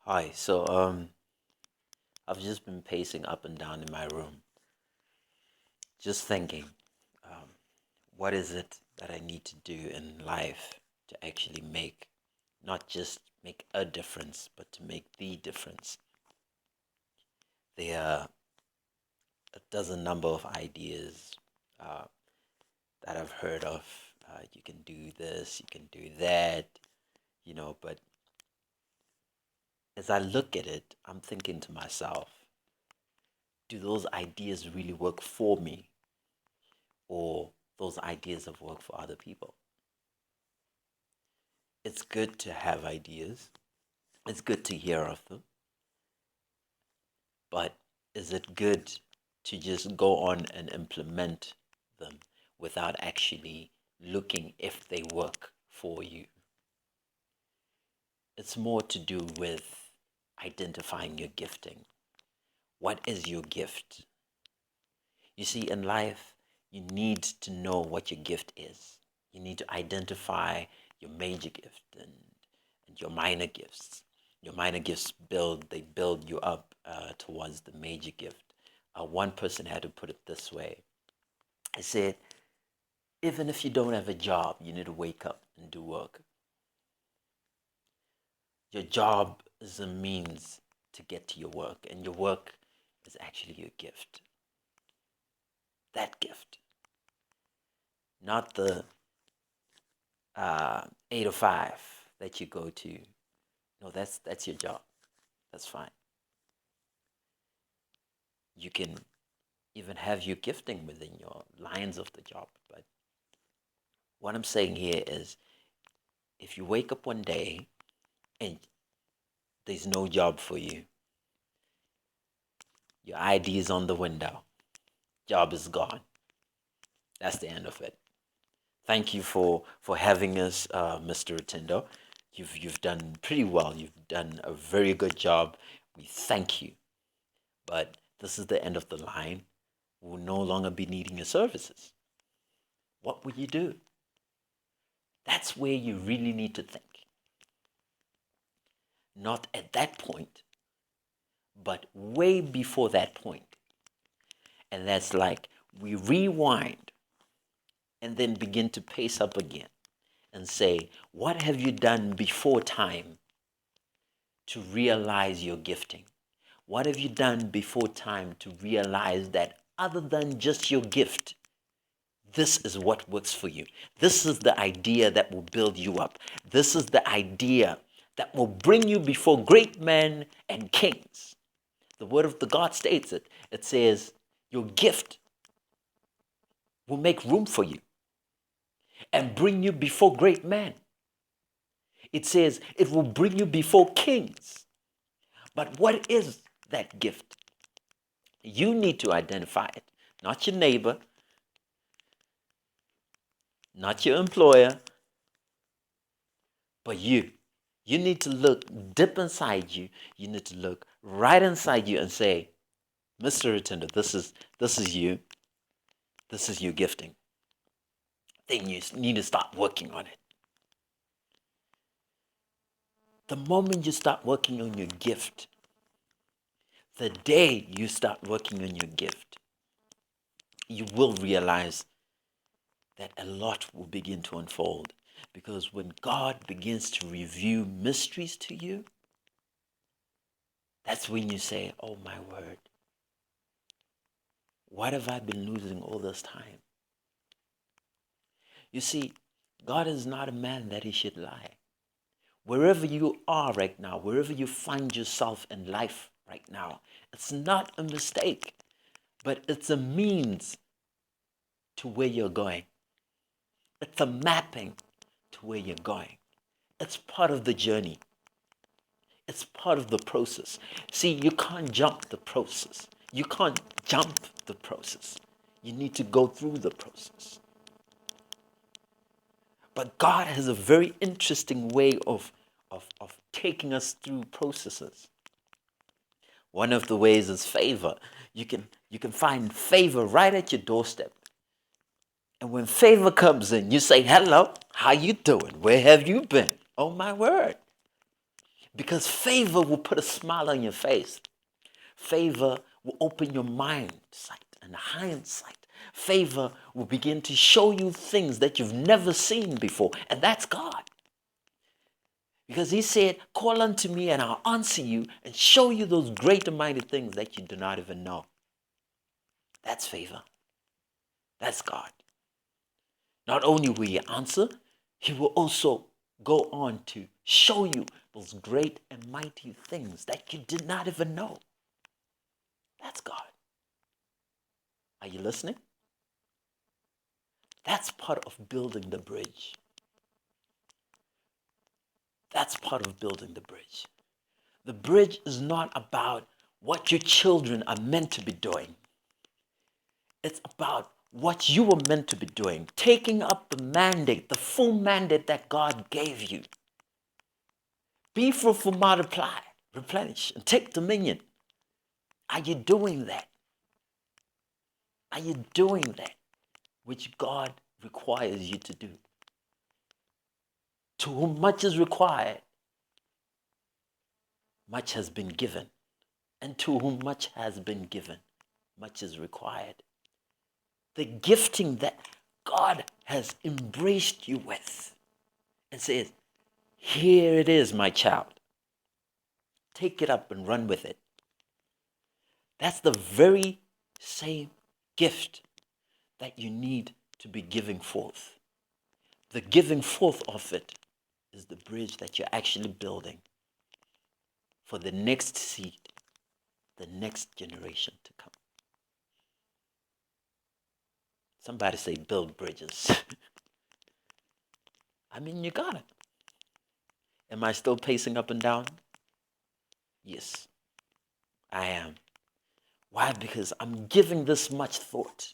Hi. I've just been pacing up and down in my room, just thinking, um, what is it that I need to do in life to actually make, not just make a difference, but to make the difference. There are a dozen number of ideas uh, that I've heard of. You can do this, you can do that, but as I look at it, I'm thinking to myself, do those ideas really work for me? Or those ideas have worked for other people. It's good to have ideas. It's good to hear of them. But is it good to just go on and implement them without actually looking if they work for you? It's more to do with identifying your gifting. What is your gift? You see, in life, you need to know what your gift is. You need to identify your major gift and your minor gifts. Your minor gifts build you up towards the major gift. One person had to put it this way. He said, even if you don't have a job, you need to wake up and do work. Your job is a means to get to your work, and your work is actually your gift. That gift, not the 8 to 5 that you go to. No, that's your job. That's fine. You can even have your gifting within your lines of the job. But what I'm saying here is if you wake up one day and there's no job for you, your ID is on the window, job is gone. That's the end of it. Thank you for having us, Mr. Rutendo. You've done pretty well. You've done a very good job. We thank you. But this is the end of the line. We'll no longer be needing your services. What will you do? That's where you really need to think. Not at that point, but way before that point. And that's like we rewind and then begin to pace up again and say, what have you done before time to realize your gifting? What have you done before time to realize that other than just your gift, this is what works for you? This is the idea that will build you up. This is the idea that will bring you before great men and kings. The word of the God states it. It says, your gift will make room for you and bring you before great men. It says it will bring you before kings. But what is that gift? You need to identify it, not your neighbor, not your employer, but you. You need to look deep inside you. You need to look right inside you and say, Mr. Attender, this is you. This is your gifting. Then you need to start working on it. The moment you start working on your gift, the day you start working on your gift, you will realize that a lot will begin to unfold. Because when God begins to reveal mysteries to you, that's when you say, oh my word, what have I been losing all this time? You see, God is not a man that he should lie. Wherever you are right now, wherever you find yourself in life right now, it's not a mistake, but it's a means to where you're going. It's a mapping to where you're going. It's part of the journey. It's part of the process. See, you can't jump the process. You can't jump the process. You need to go through the process. But God has a very interesting way of taking us through processes. One of the ways is favor. You can find favor right at your doorstep. And when favor comes in, you say, hello, how you doing? Where have you been? Oh my word. Because favor will put a smile on your face. Favor will open your mind sight and hindsight. Favor will begin to show you things that you've never seen before. And that's God. Because he said, call unto me and I'll answer you and show you those great and mighty things that you do not even know. That's favor. That's God. Not only will he answer, he will also go on to show you those great and mighty things that you did not even know. That's God. Are you listening? That's part of building the bridge. That's part of building the bridge. The bridge is not about what your children are meant to be doing. It's about what you were meant to be doing, taking up the mandate, the full mandate that God gave you. Be fruitful, multiply, replenish, and take dominion. Are you doing that? Are you doing that which God requires you to do? To whom much is required, much has been given. And to whom much has been given, much is required. The gifting that God has embraced you with and says, here it is, my child. Take it up and run with it. That's the very same gift that you need to be giving forth. The giving forth of it is the bridge that you're actually building for the next seed, the next generation to come. Somebody say, build bridges. I mean, you got it. Am I still pacing up and down? Yes, I am. Why? Because I'm giving this much thought.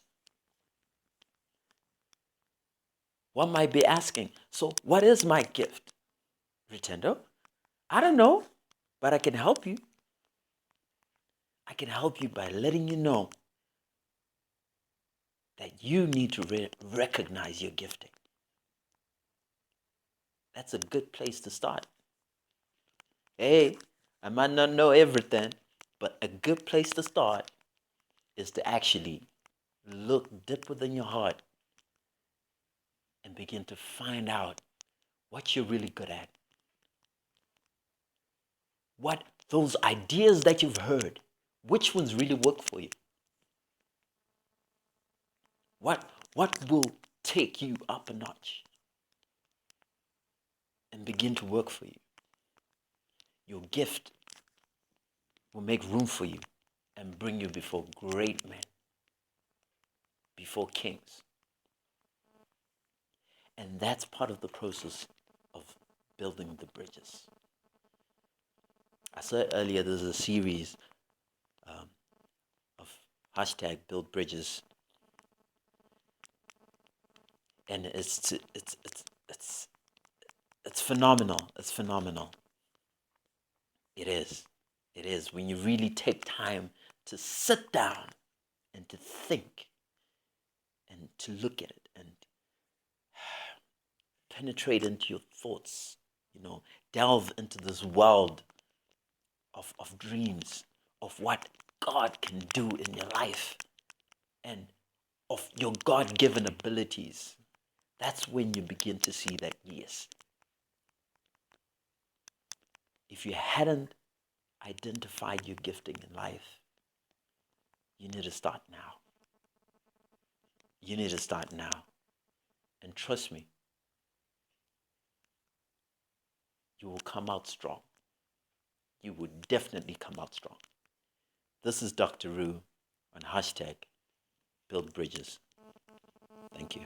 One might be asking, so what is my gift? Rutendo, I don't know, but I can help you. I can help you by letting you know that you need to recognize your gifting. That's a good place to start. Hey, I might not know everything, but a good place to start is to actually look deep within your heart and begin to find out what you're really good at. What those ideas that you've heard, which ones really work for you? What will take you up a notch and begin to work for you? Your gift will make room for you and bring you before great men, before kings. And that's part of the process of building the bridges. I said earlier there's a series of hashtag build bridges, and it's phenomenal. It's phenomenal. It is. It is when you really take time to sit down and to think and to look at it and penetrate into your thoughts, delve into this world of dreams, of what God can do in your life and of your God-given abilities. That's when you begin to see that, yes, if you hadn't identified your gifting in life, you need to start now. You need to start now. And trust me, you will come out strong. You will definitely come out strong. This is Dr. Rue on hashtag Build Bridges. Thank you.